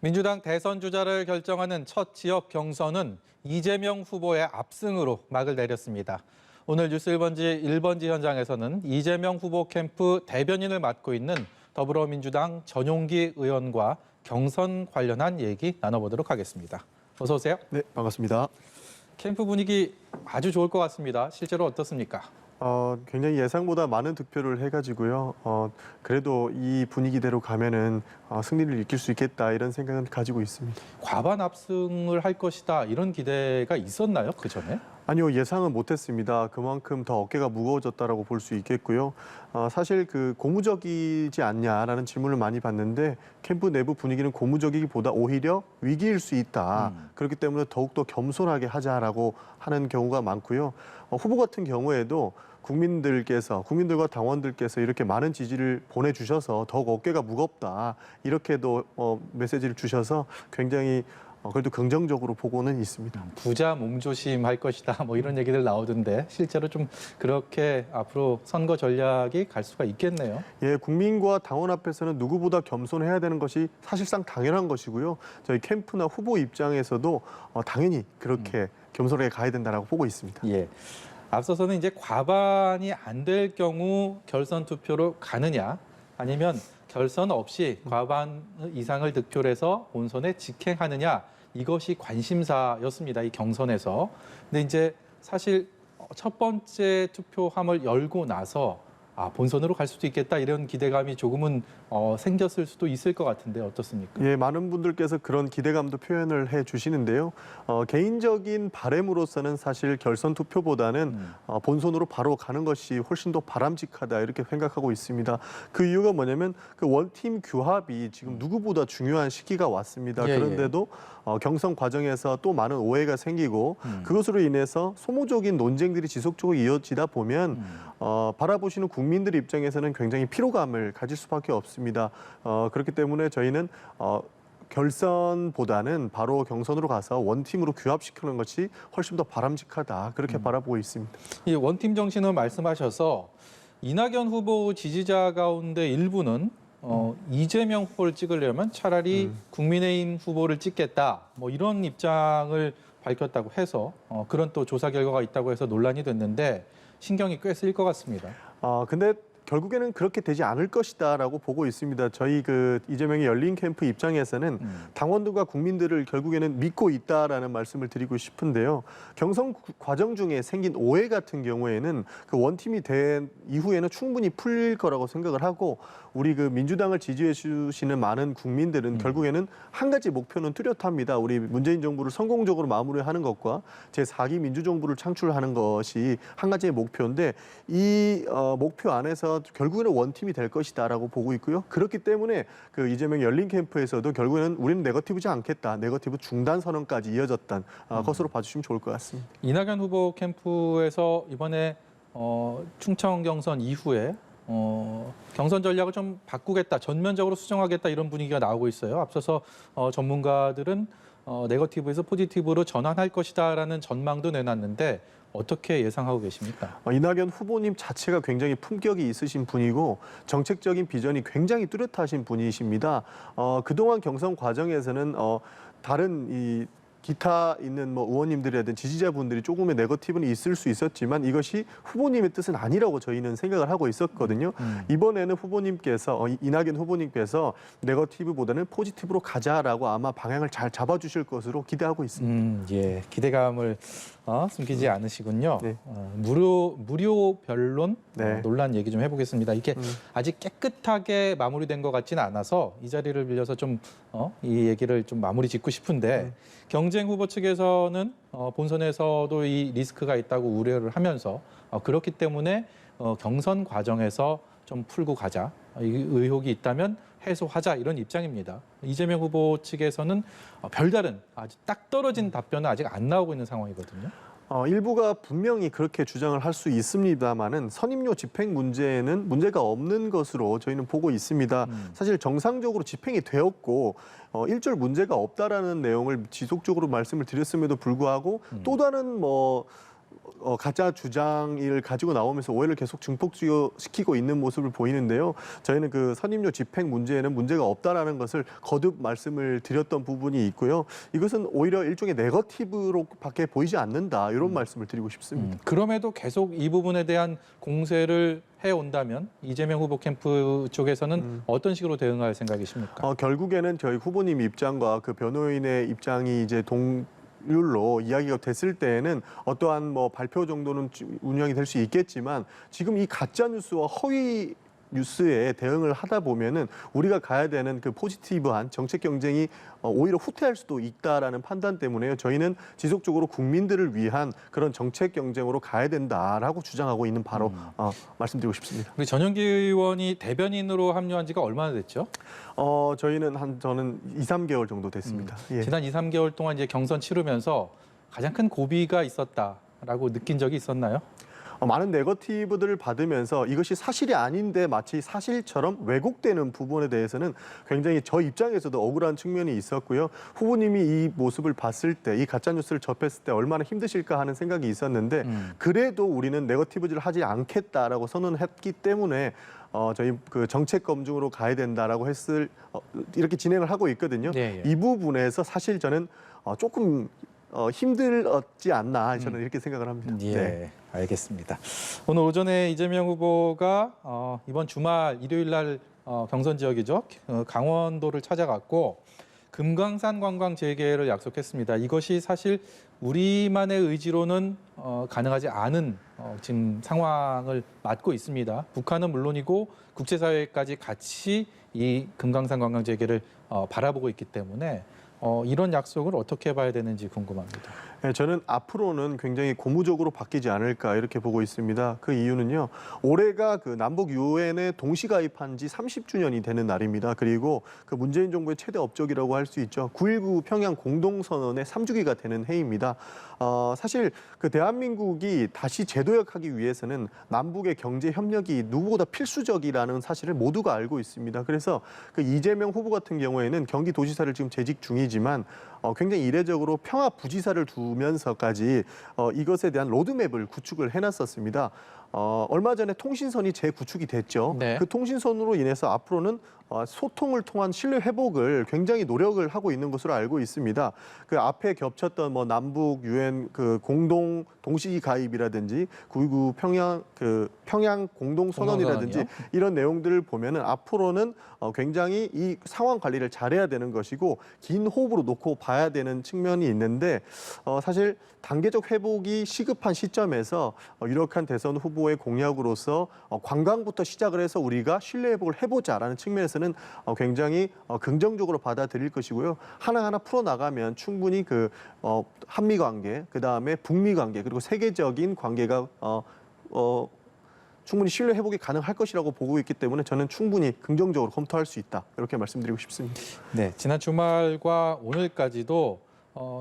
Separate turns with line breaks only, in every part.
민주당 대선 주자를 결정하는 첫 지역 경선은 이재명 후보의 압승으로 막을 내렸습니다. 오늘 뉴스 1번지 현장에서는 이재명 후보 캠프 대변인을 맡고 있는 더불어민주당 전용기 의원과 경선 관련한 얘기 나눠보도록 하겠습니다. 어서 오세요.
네, 반갑습니다.
캠프 분위기 아주 좋을 것 같습니다. 실제로 어떻습니까?
굉장히 예상보다 많은 득표를 해가지고요. 그래도 이 분위기대로 가면은 승리를 이길 수 있겠다 이런 생각은 가지고 있습니다.
과반 압승을 할 것이다 이런 기대가 있었나요? 그 전에?
아니요, 예상은 못했습니다. 그만큼 더 어깨가 무거워졌다라고 볼 수 있겠고요. 사실 그 고무적이지 않냐라는 질문을 많이 받는데 캠프 내부 분위기는 고무적이기보다 오히려 위기일 수 있다. 그렇기 때문에 더욱더 겸손하게 하자라고 하는 경우가 많고요. 후보 같은 경우에도 국민들과 당원들께서 이렇게 많은 지지를 보내주셔서 더욱 어깨가 무겁다. 이렇게도 메시지를 주셔서 굉장히 그래도 긍정적으로 보고는 있습니다.
부자 몸조심 할 것이다 뭐 이런 얘기들 나오던데 실제로 좀 그렇게 앞으로 선거 전략이 갈 수가 있겠네요.
예, 국민과 당원 앞에서는 누구보다 겸손해야 되는 것이 사실상 당연한 것이고요. 저희 캠프나 후보 입장에서도 당연히 그렇게 겸손하게 가야 된다라고 보고 있습니다.
예. 앞서서는 이제 과반이 안 될 경우 결선 투표로 가느냐 아니면 결선 없이 과반 이상을 득표를 해서 본선에 직행하느냐 이것이 관심사였습니다. 이 경선에서. 근데 이제 사실 첫 번째 투표함을 열고 나서 본선으로 갈 수도 있겠다 이런 기대감이 조금은 생겼을 수도 있을 것 같은데 어떻습니까?
예, 많은 분들께서 그런 기대감도 표현을 해 주시는데요. 개인적인 바람으로서는 사실 결선 투표보다는 본선으로 바로 가는 것이 훨씬 더 바람직하다 이렇게 생각하고 있습니다. 그 이유가 뭐냐면 그 원팀 규합이 지금 누구보다 중요한 시기가 왔습니다.
예,
그런데도 경선 과정에서 또 많은 오해가 생기고 그것으로 인해서 소모적인 논쟁들이 지속적으로 이어지다 보면 바라보시는 국민들 입장에서는 굉장히 피로감을 가질 수밖에 없습니다. 그렇기 때문에 저희는 결선보다는 바로 경선으로 가서 원팀으로 규합시키는 것이 훨씬 더 바람직하다. 그렇게 바라보고 있습니다.
이 원팀 정신을 말씀하셔서 이낙연 후보 지지자 가운데 일부는 이재명 후보를 찍으려면 차라리 국민의힘 후보를 찍겠다. 뭐 이런 입장을 밝혔다고 해서 그런 또 조사 결과가 있다고 해서 논란이 됐는데 신경이 꽤 쓰일 것 같습니다.
근데 결국에는 그렇게 되지 않을 것이다라고 보고 있습니다. 저희 그 이재명의 열린 캠프 입장에서는 당원들과 국민들을 결국에는 믿고 있다라는 말씀을 드리고 싶은데요. 경선 과정 중에 생긴 오해 같은 경우에는 그 원팀이 된 이후에는 충분히 풀릴 거라고 생각을 하고 우리 그 민주당을 지지해 주시는 많은 국민들은 결국에는 한 가지 목표는 뚜렷합니다. 우리 문재인 정부를 성공적으로 마무리하는 것과 제4기 민주정부를 창출하는 것이 한 가지의 목표인데 이 목표 안에서 결국에는 원팀이 될 것이다라고 보고 있고요. 그렇기 때문에 그 이재명 열린 캠프에서도 결국에는 우리는 네거티브지 않겠다. 네거티브 중단 선언까지 이어졌던 것으로 봐주시면 좋을 것 같습니다.
이낙연 후보 캠프에서 이번에 충청 경선 이후에 경선 전략을 좀 바꾸겠다, 전면적으로 수정하겠다 이런 분위기가 나오고 있어요. 앞서서 전문가들은 네거티브에서 포지티브로 전환할 것이다라는 전망도 내놨는데 어떻게 예상하고 계십니까?
이낙연 후보님 자체가 굉장히 품격이 있으신 분이고 정책적인 비전이 굉장히 뚜렷하신 분이십니다. 그동안 경선 과정에서는 다른 이 기타 있는 뭐 의원님들이라든 지지자분들이 조금의 네거티브는 있을 수 있었지만 이것이 후보님의 뜻은 아니라고 저희는 생각을 하고 있었거든요. 이번에는 후보님께서 이낙연 후보님께서 네거티브보다는 포지티브로 가자라고 아마 방향을 잘 잡아주실 것으로 기대하고 있습니다.
예, 기대감을 숨기지 않으시군요.
네.
무료 변론
네.
논란 얘기 좀 해보겠습니다. 이게 아직 깨끗하게 마무리된 것 같지는 않아서 이 자리를 빌려서 좀 이 얘기를 좀 마무리 짓고 싶은데 경쟁 후보 측에서는 본선에서도 이 리스크가 있다고 우려를 하면서 그렇기 때문에 경선 과정에서 좀 풀고 가자. 이 의혹이 있다면 해소하자 이런 입장입니다. 이재명 후보 측에서는 별다른 아주 딱 떨어진 답변은 아직 안 나오고 있는 상황이거든요.
일부가 분명히 그렇게 주장을 할 수 있습니다만은 선임료 집행 문제는 문제가 없는 것으로 저희는 보고 있습니다. 사실 정상적으로 집행이 되었고 일절 문제가 없다라는 내용을 지속적으로 말씀을 드렸음에도 불구하고 또 다른 가짜 주장을 가지고 나오면서 오해를 계속 증폭시키고 있는 모습을 보이는데요. 저희는 그 선임료 집행 문제에는 문제가 없다라는 것을 거듭 말씀을 드렸던 부분이 있고요. 이것은 오히려 일종의 네거티브로밖에 보이지 않는다 이런 말씀을 드리고 싶습니다.
그럼에도 계속 이 부분에 대한 공세를 해온다면 이재명 후보 캠프 쪽에서는 어떤 식으로 대응할 생각이십니까?
결국에는 저희 후보님 입장과 그 변호인의 입장이 이제 율로 이야기가 됐을 때에는 어떠한 뭐 발표 정도는 운영이 될 수 있겠지만 지금 이 가짜 뉴스와 허위 뉴스에 대응을 하다 보면은 우리가 가야 되는 그 포지티브한 정책 경쟁이 오히려 후퇴할 수도 있다라는 판단 때문에요. 저희는 지속적으로 국민들을 위한 그런 정책 경쟁으로 가야 된다라고 주장하고 있는 바로 말씀드리고 싶습니다.
우리 전영기 의원이 대변인으로 합류한 지가 얼마나 됐죠?
저는 2, 3개월 정도 됐습니다. 예.
지난 2, 3개월 동안 이제 경선 치르면서 가장 큰 고비가 있었다라고 느낀 적이 있었나요?
많은 네거티브들을 받으면서 이것이 사실이 아닌데 마치 사실처럼 왜곡되는 부분에 대해서는 굉장히 저 입장에서도 억울한 측면이 있었고요. 후보님이 이 모습을 봤을 때, 이 가짜뉴스를 접했을 때 얼마나 힘드실까 하는 생각이 있었는데 그래도 우리는 네거티브질을 하지 않겠다라고 선언했기 때문에 저희 그 정책 검증으로 가야 된다라고 이렇게 진행을 하고 있거든요.
네, 예.
이 부분에서 사실 저는 조금 힘들었지 않나 저는 이렇게 생각을 합니다.
예,
네.
알겠습니다. 오늘 오전에 이재명 후보가 이번 주말 일요일 날 경선 지역이죠. 강원도를 찾아갔고 금강산 관광 재개를 약속했습니다. 이것이 사실 우리만의 의지로는 가능하지 않은 지금 상황을 맞고 있습니다. 북한은 물론이고 국제사회까지 같이 이 금강산 관광 재개를 바라보고 있기 때문에 이런 약속을 어떻게 봐야 되는지 궁금합니다.
네, 저는 앞으로는 굉장히 고무적으로 바뀌지 않을까 이렇게 보고 있습니다. 그 이유는요. 올해가 그 남북 유엔에 동시 가입한 지 30주년이 되는 날입니다. 그리고 그 문재인 정부의 최대 업적이라고 할 수 있죠. 9.19 평양 공동선언의 3주기가 되는 해입니다. 사실 그 대한민국이 다시 재도약하기 위해서는 남북의 경제 협력이 누구보다 필수적이라는 사실을 모두가 알고 있습니다. 그래서 그 이재명 후보 같은 경우에는 경기도지사를 지금 재직 중이지만 굉장히 이례적으로 평화부지사를 두면서까지 이것에 대한 로드맵을 구축을 해놨었습니다. 얼마 전에 통신선이 재구축이 됐죠.
네.
그 통신선으로 인해서 앞으로는 소통을 통한 신뢰 회복을 굉장히 노력을 하고 있는 것으로 알고 있습니다. 그 앞에 겹쳤던 뭐 남북 유엔 그 공동 동시 가입이라든지 9.19 평양 공동 선언이라든지 이런 내용들을 보면은 앞으로는 굉장히 이 상황 관리를 잘해야 되는 것이고 긴 호흡으로 놓고 봐야 되는 측면이 있는데 사실 단계적 회복이 시급한 시점에서 유력한 대선 후보의 공약으로서 관광부터 시작을 해서 우리가 신뢰 회복을 해보자라는 측면에서는 굉장히 긍정적으로 받아들일 것이고요. 하나하나 풀어나가면 충분히 그 한미 관계, 그다음에 북미 관계, 그리고 세계적인 관계가 충분히 신뢰 회복이 가능할 것이라고 보고 있기 때문에 저는 충분히 긍정적으로 검토할 수 있다. 이렇게 말씀드리고 싶습니다.
네, 지난 주말과 오늘까지도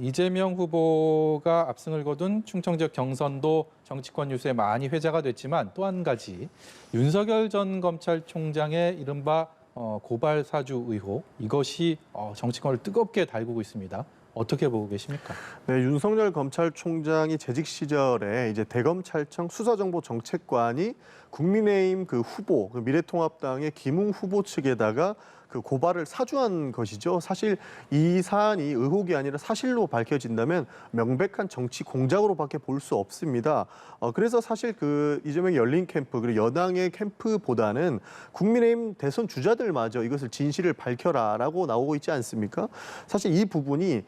이재명 후보가 압승을 거둔 충청 지역 경선도 정치권 뉴스에 많이 회자가 됐지만 또 한 가지 윤석열 전 검찰총장의 이른바 고발 사주 의혹 이것이 정치권을 뜨겁게 달구고 있습니다. 어떻게 보고 계십니까?
네, 윤석열 검찰총장이 재직 시절에 이제 대검찰청 수사정보정책관이 국민의힘 그 후보, 그 미래통합당의 김웅 후보 측에다가 그 고발을 사주한 것이죠. 사실 이 사안이 의혹이 아니라 사실로 밝혀진다면 명백한 정치 공작으로밖에 볼 수 없습니다. 그래서 사실 그 이재명 열린 캠프 그리고 여당의 캠프보다는 국민의힘 대선 주자들마저 이것을 진실을 밝혀라라고 나오고 있지 않습니까? 사실 이 부분이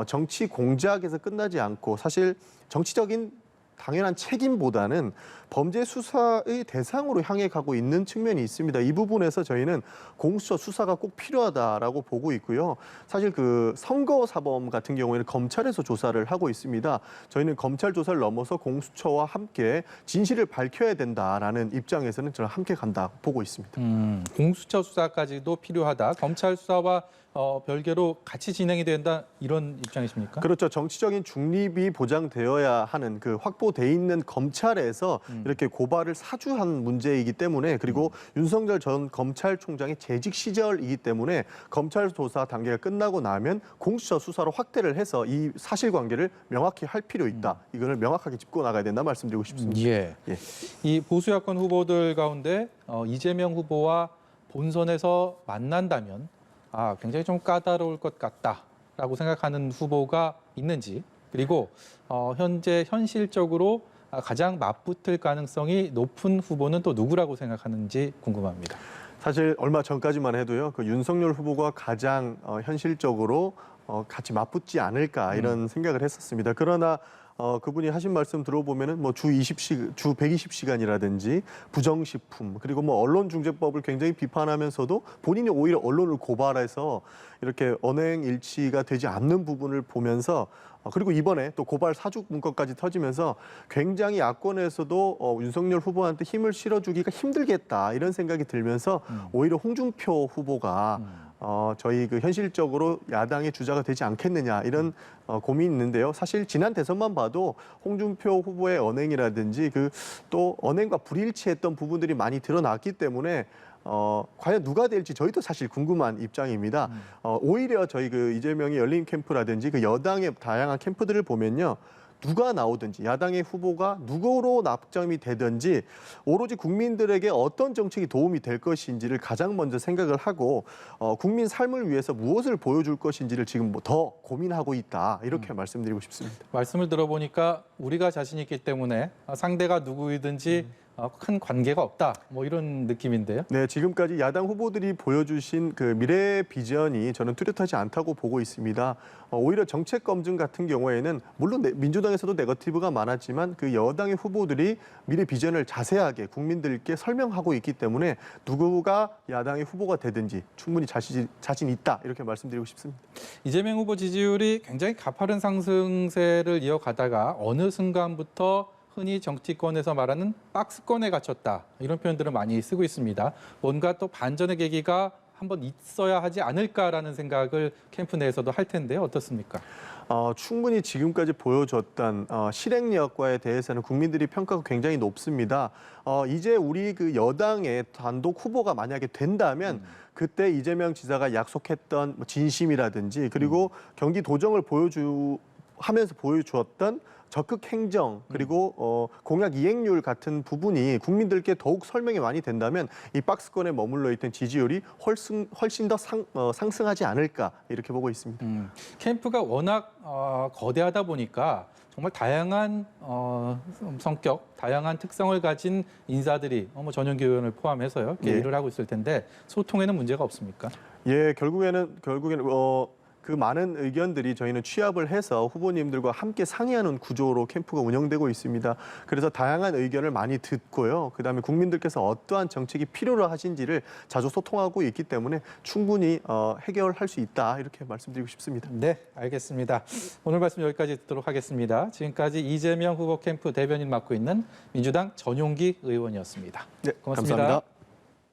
정치 공작에서 끝나지 않고 사실 정치적인 당연한 책임보다는 범죄 수사의 대상으로 향해 가고 있는 측면이 있습니다. 이 부분에서 저희는 공수처 수사가 꼭 필요하다라고 보고 있고요. 사실 그 선거 사범 같은 경우에는 검찰에서 조사를 하고 있습니다. 저희는 검찰 조사를 넘어서 공수처와 함께 진실을 밝혀야 된다라는 입장에서는 저는 함께 간다 보고 있습니다.
공수처 수사까지도 필요하다. 검찰 수사와 별개로 같이 진행이 된다 이런 입장이십니까?
그렇죠. 정치적인 중립이 보장되어야 하는 그 확보돼 있는 검찰에서 이렇게 고발을 사주한 문제이기 때문에 그리고 윤석열 전 검찰총장의 재직 시절이기 때문에 검찰 조사 단계가 끝나고 나면 공수처 수사로 확대를 해서 이 사실관계를 명확히 할 필요 있다. 이거를 명확하게 짚고 나가야 된다 말씀드리고 싶습니다.
예.
예.
이 보수 야권 후보들 가운데 이재명 후보와 본선에서 만난다면 굉장히 좀 까다로울 것 같다라고 생각하는 후보가 있는지 그리고 현재 현실적으로 가장 맞붙을 가능성이 높은 후보는 또 누구라고 생각하는지 궁금합니다.
사실 얼마 전까지만 해도요, 그 윤석열 후보가 가장 현실적으로 같이 맞붙지 않을까 이런 생각을 했었습니다. 그러나 그분이 하신 말씀 들어보면은 뭐 주 120시간이라든지 부정식품 그리고 뭐 언론중재법을 굉장히 비판하면서도 본인이 오히려 언론을 고발해서 이렇게 언행 일치가 되지 않는 부분을 보면서 그리고 이번에 또 고발 사주 문건까지 터지면서 굉장히 야권에서도 윤석열 후보한테 힘을 실어주기가 힘들겠다 이런 생각이 들면서 오히려 홍준표 후보가 저희 그 현실적으로 야당의 주자가 되지 않겠느냐 이런 고민이 있는데요. 사실 지난 대선만 봐도 홍준표 후보의 언행이라든지 그 또 언행과 불일치했던 부분들이 많이 드러났기 때문에 과연 누가 될지 저희도 사실 궁금한 입장입니다. 오히려 저희 그 이재명의 열린 캠프라든지 그 여당의 다양한 캠프들을 보면요. 누가 나오든지 야당의 후보가 누구로 낙점이 되든지 오로지 국민들에게 어떤 정책이 도움이 될 것인지를 가장 먼저 생각을 하고 국민 삶을 위해서 무엇을 보여줄 것인지를 지금 더 고민하고 있다 이렇게 말씀드리고 싶습니다.
말씀을 들어보니까 우리가 자신 있기 때문에 상대가 누구이든지 큰 관계가 없다 뭐 이런 느낌인데요.
네, 지금까지 야당 후보들이 보여주신 그 미래 비전이 저는 뚜렷하지 않다고 보고 있습니다. 오히려 정책 검증 같은 경우에는 물론 민주당에서도 네거티브가 많았지만 그 여당의 후보들이 미래 비전을 자세하게 국민들께 설명하고 있기 때문에 누구가 야당의 후보가 되든지 충분히 자신 있다 이렇게 말씀드리고 싶습니다.
이재명 후보 지지율이 굉장히 가파른 상승세를 이어가다가 어느 순간부터 흔히 정치권에서 말하는 박스권에 갇혔다 이런 표현들을 많이 쓰고 있습니다. 뭔가 또 반전의 계기가 한번 있어야 하지 않을까라는 생각을 캠프 내에서도 할 텐데요. 어떻습니까?
충분히 지금까지 보여줬던 실행력과에 대해서는 국민들이 평가가 굉장히 높습니다. 이제 우리 그 여당의 단독 후보가 만약에 된다면 그때 이재명 지사가 약속했던 진심이라든지 그리고 경기 도정을 하면서 보여주었던 적극 행정 그리고 공약 이행률 같은 부분이 국민들께 더욱 설명이 많이 된다면 이 박스권에 머물러 있던 지지율이 훨씬 더 상승하지 않을까 이렇게 보고 있습니다.
캠프가 워낙 거대하다 보니까 정말 다양한 성격, 다양한 특성을 가진 인사들이 전용기 의원을 포함해서요 이렇게 일을 하고 있을 텐데 소통에는 문제가 없습니까?
예, 결국에는 그 많은 의견들이 저희는 취합을 해서 후보님들과 함께 상의하는 구조로 캠프가 운영되고 있습니다. 그래서 다양한 의견을 많이 듣고요. 그다음에 국민들께서 어떠한 정책이 필요로 하신지를 자주 소통하고 있기 때문에 충분히 해결할 수 있다 이렇게 말씀드리고 싶습니다.
네, 알겠습니다. 오늘 말씀 여기까지 듣도록 하겠습니다. 지금까지 이재명 후보 캠프 대변인 맡고 있는 민주당 전용기 의원이었습니다.
네,
고맙습니다.
감사합니다.